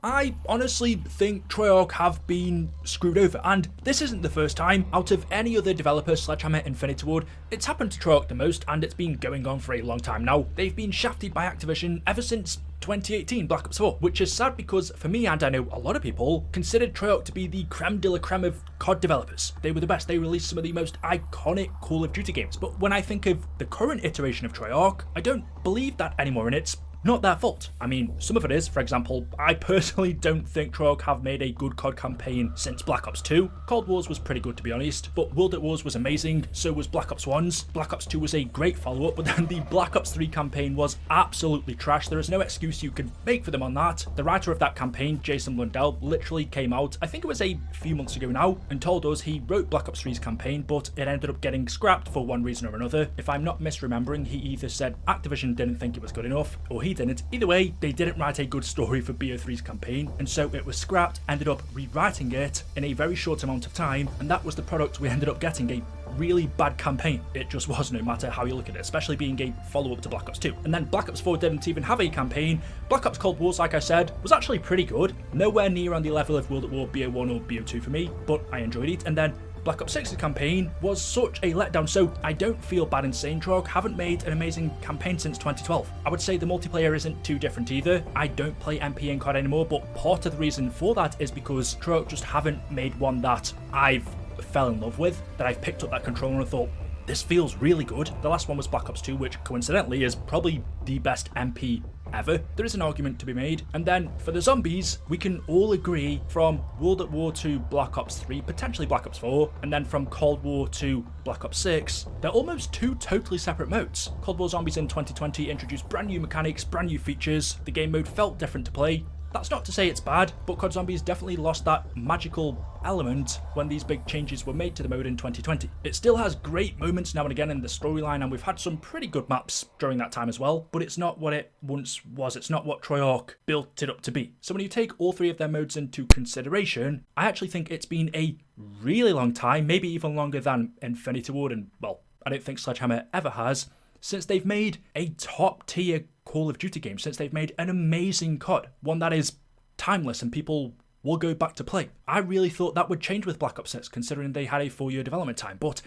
I honestly think Treyarch have been screwed over, and this isn't the first time. Out of any other developer, Sledgehammer, Infinity Ward, it's happened to Treyarch the most, and it's been going on for a long time now. They've been shafted by Activision ever since 2018 Black Ops 4, which is sad because for me, and I know a lot of people, considered Treyarch to be the creme de la creme of COD developers. They were the best. They released some of the most iconic Call of Duty games. But when I think of the current iteration of Treyarch, I don't believe that anymore, and it's not their fault. I mean, some of it is. For example, I personally don't think Treyarch have made a good COD campaign since Black Ops 2. Cold Wars was pretty good, to be honest, but World at Wars was amazing, so was Black Ops 1's. Black Ops 2 was a great follow-up, but then the Black Ops 3 campaign was absolutely trash. There is no excuse you can make for them on that. The writer of that campaign, Jason Lundell, literally came out, I think it was a few months ago now, and told us he wrote Black Ops 3's campaign, but it ended up getting scrapped for one reason or another. If I'm not misremembering, he either said Activision didn't think it was good enough, or he didn't. Either way, they didn't write a good story for BO3's campaign, and so it was scrapped, ended up rewriting it in a very short amount of time, and that was the product we ended up getting, a really bad campaign. It just was, no matter how you look at it, especially being a follow-up to Black Ops 2. And then Black Ops 4 didn't even have a campaign. Black Ops Cold Wars, like I said, was actually pretty good. Nowhere near on the level of World at War BO1 or BO2 for me, but I enjoyed it. And then Black Ops 6's campaign was such a letdown, so I don't feel bad in saying Treyarch haven't made an amazing campaign since 2012. I would say the multiplayer isn't too different either. I don't play MP and COD anymore, but part of the reason for that is because Treyarch just haven't made one that I've fell in love with, that I've picked up that controller and thought, this feels really good. The last one was Black Ops 2, which coincidentally is probably the best MP ever. There is an argument to be made. And then for the zombies, we can all agree from World at War to Black Ops 3, potentially Black Ops 4, and then from Cold War to Black Ops 6, they're almost two totally separate modes. Cold War Zombies in 2020 introduced brand new mechanics, brand new features. The game mode felt different to play. That's not to say it's bad, but COD Zombies definitely lost that magical element when these big changes were made to the mode in 2020. It still has great moments now and again in the storyline, and we've had some pretty good maps during that time as well, but it's not what it once was. It's not what Treyarch built it up to be. So when you take all three of their modes into consideration, I actually think it's been a really long time, maybe even longer than Infinity Ward, and well, I don't think Sledgehammer ever has, since they've made a top tier Call of Duty game, since they've made an amazing COD, one that is timeless and people will go back to play. I really thought that would change with Black Ops 6, considering they had a 4-year development time, but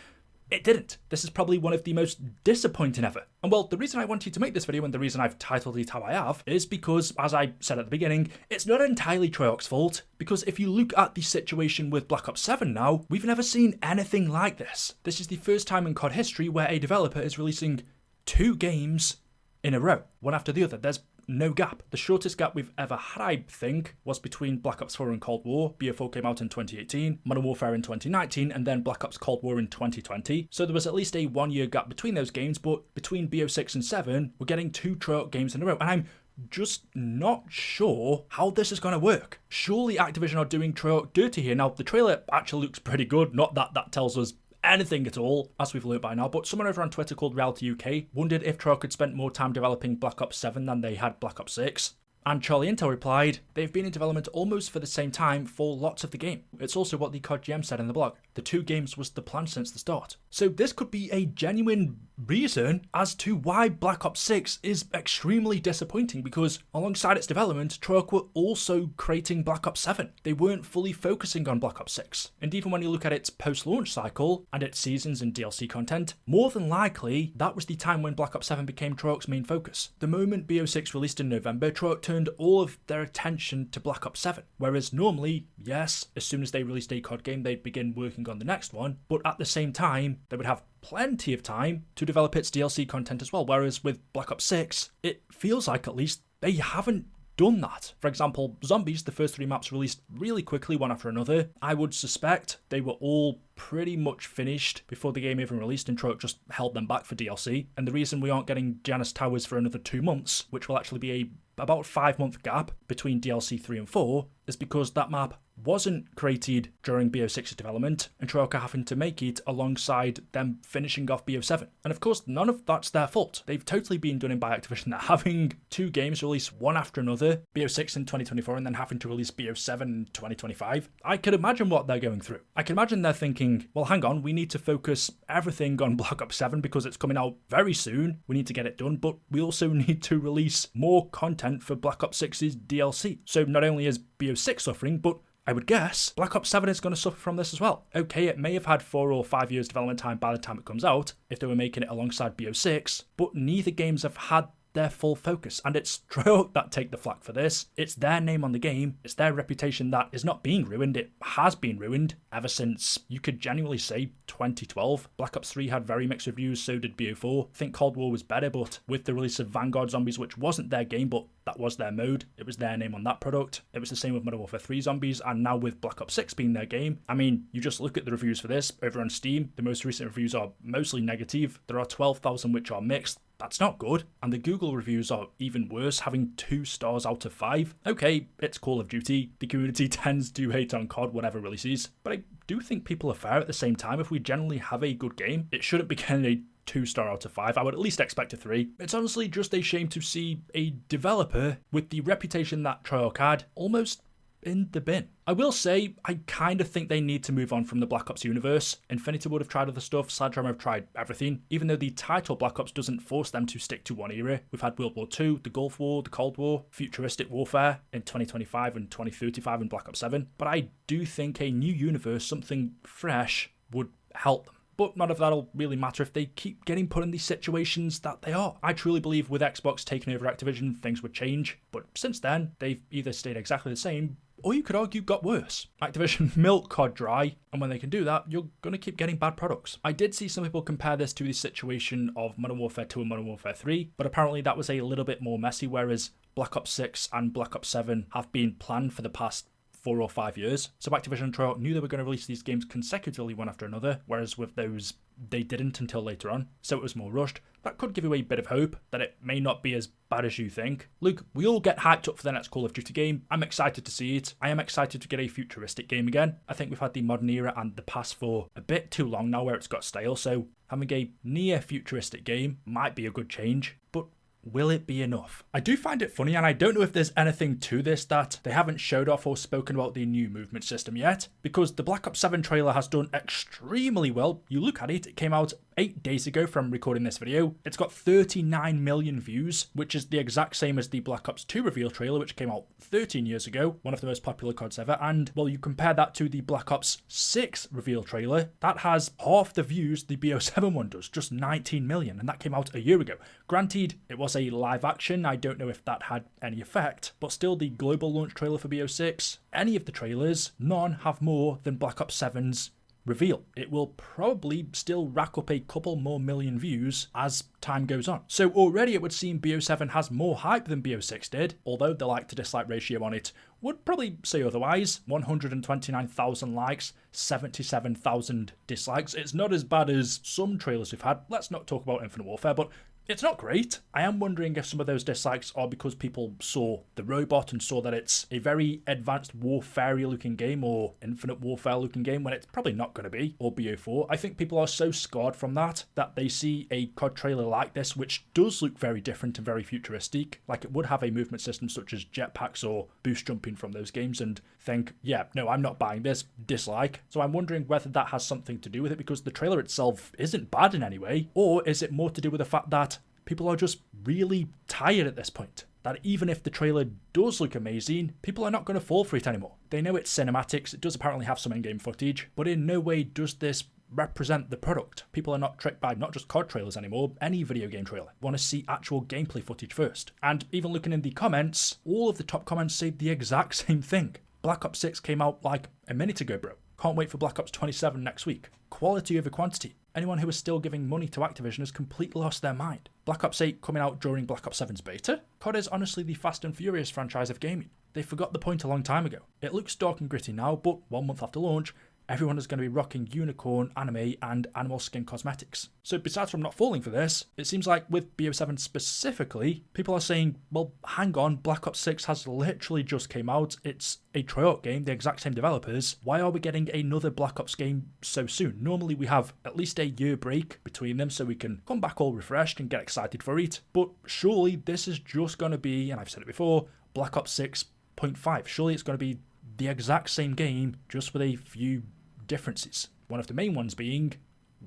it didn't. This is probably one of the most disappointing ever. And well, the reason I wanted to make this video and the reason I've titled it how I have is because, as I said at the beginning, it's not entirely Treyarch's fault, because if you look at the situation with Black Ops 7 now, we've never seen anything like this. This is the first time in COD history where a developer is releasing 2 games in a row, one after the other. There's no gap. The shortest gap we've ever had, I think, was between Black Ops 4 and Cold War. BO4 came out in 2018, Modern Warfare in 2019, and then Black Ops Cold War in 2020. So there was at least a 1-year gap between those games, but between BO6 and 7, we're getting 2 Treyarch games in a row, and I'm just not sure how this is going to work. Surely Activision are doing Treyarch dirty here. Now, the trailer actually looks pretty good, not that that tells us anything at all, as we've learned by now, but someone over on Twitter called Reality UK wondered if Treyarch had spent more time developing Black Ops 7 than they had Black Ops 6. And Charlie Intel replied, they've been in development almost for the same time for lots of the game. It's also what the COD GM said in the blog. The 2 games was the plan since the start. So this could be a genuine reason as to why Black Ops 6 is extremely disappointing, because alongside its development, Treyarch were also creating Black Ops 7. They weren't fully focusing on Black Ops 6. And even when you look at its post-launch cycle and its seasons and DLC content, more than likely, that was the time when Black Ops 7 became Treyarch's main focus. The moment BO6 released in November, Treyarch turned all of their attention to Black Ops 7. Whereas normally, yes, as soon as they released a COD game, they'd begin working on the next one, but at the same time, they would have plenty of time to develop its DLC content as well. Whereas with Black Ops 6, it feels like at least they haven't done that. For example, Zombies, the first 3 maps released really quickly, one after another. I would suspect they were all pretty much finished before the game even released, and Treyarch just held them back for DLC. And the reason we aren't getting Janus Towers for another 2 months, which will actually be about a 5-month gap between DLC 3 and 4, is because that map wasn't created during BO6's development, and Treyarch are having to make it alongside them finishing off BO7. And of course, none of that's their fault. They've totally been done in by Activision. They're having 2 games released one after another, BO6 in 2024 and then having to release BO7 in 2025. I can imagine what they're going through. I can imagine they're thinking, well, hang on, we need to focus everything on Black Ops 7 because it's coming out very soon. We need to get it done, but we also need to release more content for Black Ops 6's DLC. So not only is BO6 suffering, but I would guess Black Ops 7 is going to suffer from this as well. Okay, it may have had 4 or 5 years development time by the time it comes out, if they were making it alongside BO6, but neither games have had their full focus, and it's Treyarch that take the flak for this. It's their name on the game, it's their reputation that is not being ruined, it has been ruined ever since, you could genuinely say, 2012. Black Ops 3 had very mixed reviews, so did BO4. I think Cold War was better, but with the release of Vanguard Zombies, which wasn't their game, but that was their mode, it was their name on that product. It was the same with Modern Warfare 3 Zombies, and now with Black Ops 6 being their game. I mean, you just look at the reviews for this over on Steam, the most recent reviews are mostly negative. There are 12,000 which are mixed. That's not good. And the Google reviews are even worse, having 2 stars out of 5. Okay, it's Call of Duty. The community tends to hate on COD whenever releases, but I do think people are fair at the same time. If we generally have a good game, it shouldn't be getting a 2-star out of 5. I would at least expect a 3. It's honestly just a shame to see a developer with the reputation that Treyarch had almost in the bin. I will say, I kind of think they need to move on from the Black Ops universe. Infinity would have tried other stuff, Sledgehammer have tried everything, even though the title Black Ops doesn't force them to stick to one era. We've had World War II, the Gulf War, the Cold War, futuristic warfare in 2025 and 2035 in Black Ops 7, but I do think a new universe, something fresh, would help them. But none of that'll really matter if they keep getting put in these situations that they are. I truly believe with Xbox taking over Activision, things would change, but since then, they've either stayed exactly the same, or you could argue got worse. Activision milk COD dry, and when they can do that, you're going to keep getting bad products. I did see some people compare this to the situation of Modern Warfare 2 and Modern Warfare 3, but apparently that was a little bit more messy, whereas Black Ops 6 and Black Ops 7 have been planned for the past 4 or 5 years. So Activision and Treyarch knew they were going to release these games consecutively one after another, whereas with those, they didn't until later on, so it was more rushed. That could give you a bit of hope that it may not be as bad as you think. Luke, we all get hyped up for the next Call of Duty game. I'm excited to see it. I am excited to get a futuristic game again. I think we've had the modern era and the past for a bit too long now where it's got stale, so having a near futuristic game might be a good change, but will it be enough? I do find it funny, and I don't know if there's anything to this that they haven't showed off or spoken about the new movement system yet, because the Black Ops 7 trailer has done extremely well. You look at it, it came out 8 days ago from recording this video. It's got 39 million views, which is the exact same as the Black Ops 2 reveal trailer, which came out 13 years ago, one of the most popular CODs ever. And, well, you compare that to the Black Ops 6 reveal trailer, that has half the views the BO7 one does, just 19 million, and that came out a year ago. Granted, it was a live action, I don't know if that had any effect, but still the global launch trailer for BO6, any of the trailers, none have more than Black Ops 7's reveal. It will probably still rack up a couple more million views as time goes on. So already it would seem BO7 has more hype than BO6 did, although the like to dislike ratio on it would probably say otherwise. 129,000 likes, 77,000 dislikes. It's not as bad as some trailers we've had. Let's not talk about Infinite Warfare, but it's not great. I am wondering if some of those dislikes are because people saw the robot and saw that it's a very advanced warfare looking game or Infinite Warfare looking game when it's probably not going to be, or BO4. I think people are so scarred from that they see a COD trailer like this, which does look very different and very futuristic, like it would have a movement system such as jetpacks or boost jumping from those games, and think, yeah, no, I'm not buying this, dislike. So I'm wondering whether that has something to do with it, because the trailer itself isn't bad in any way, or is it more to do with the fact that people are just really tired at this point, that even if the trailer does look amazing, people are not going to fall for it anymore. They know it's cinematics, it does apparently have some in-game footage, but in no way does this represent the product. People are not tricked by not just COD trailers anymore, any video game trailer. Want to see actual gameplay footage first. And even looking in the comments, all of the top comments say the exact same thing. Black Ops 6 came out like a minute ago, bro. Can't wait for Black Ops 27 next week. Quality over quantity. Anyone who is still giving money to Activision has completely lost their mind. Black Ops 8 coming out during Black Ops 7's beta? COD is honestly the Fast and Furious franchise of gaming. They forgot the point a long time ago. It looks dark and gritty now, but 1 month after launch, everyone is going to be rocking unicorn, anime, and animal skin cosmetics. So besides from not falling for this, it seems like with BO7 specifically, people are saying, well, hang on, Black Ops 6 has literally just came out. It's a Treyarch game, the exact same developers. Why are we getting another Black Ops game so soon? Normally we have at least a year break between them so we can come back all refreshed and get excited for it. But surely this is just going to be, and I've said it before, Black Ops 6.5. Surely it's going to be the exact same game, just with a few differences. One of the main ones being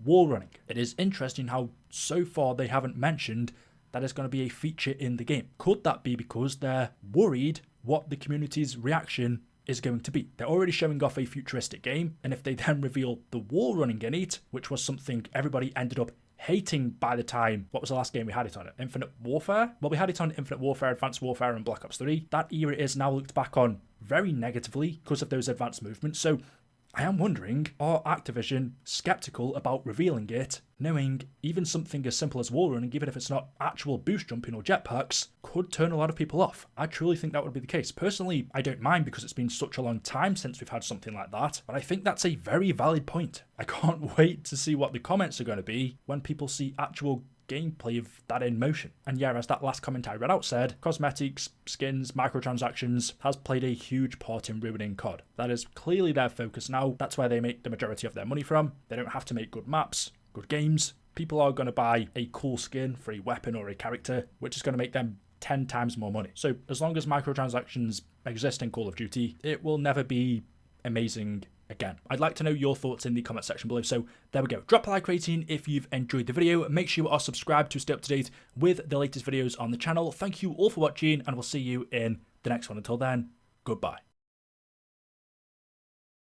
wall running. It is interesting how so far they haven't mentioned that it's going to be a feature in the game. Could that be because they're worried what the community's reaction is going to be? They're already showing off a futuristic game, and if they then reveal the wall running in it, which was something everybody ended up hating by the time, what was the last game we had it on? Infinite Warfare? Well, we had it on Infinite Warfare, Advanced Warfare, and Black Ops 3. That era is now looked back on very negatively because of those advanced movements. So I am wondering, are Activision skeptical about revealing it, knowing even something as simple as wall running, even if it's not actual boost jumping or jetpacks, could turn a lot of people off? I truly think that would be the case. Personally, I don't mind because it's been such a long time since we've had something like that, but I think that's a very valid point. I can't wait to see what the comments are going to be when people see actual gameplay of that in motion. And yeah, as that last comment I read out said, cosmetics, skins, microtransactions has played a huge part in ruining COD. That is clearly their focus now. That's where they make the majority of their money from. They don't have to make good maps, good games. People are going to buy a cool skin for a weapon or a character, which is going to make them 10 times more money. So as long as microtransactions exist in Call of Duty, it will never be amazing again. I'd like to know your thoughts in the comment section below. So there we go. Drop a like rating if you've enjoyed the video. Make sure you are subscribed to stay up to date with the latest videos on the channel. Thank you all for watching, and we'll see you in the next one. Until then, goodbye.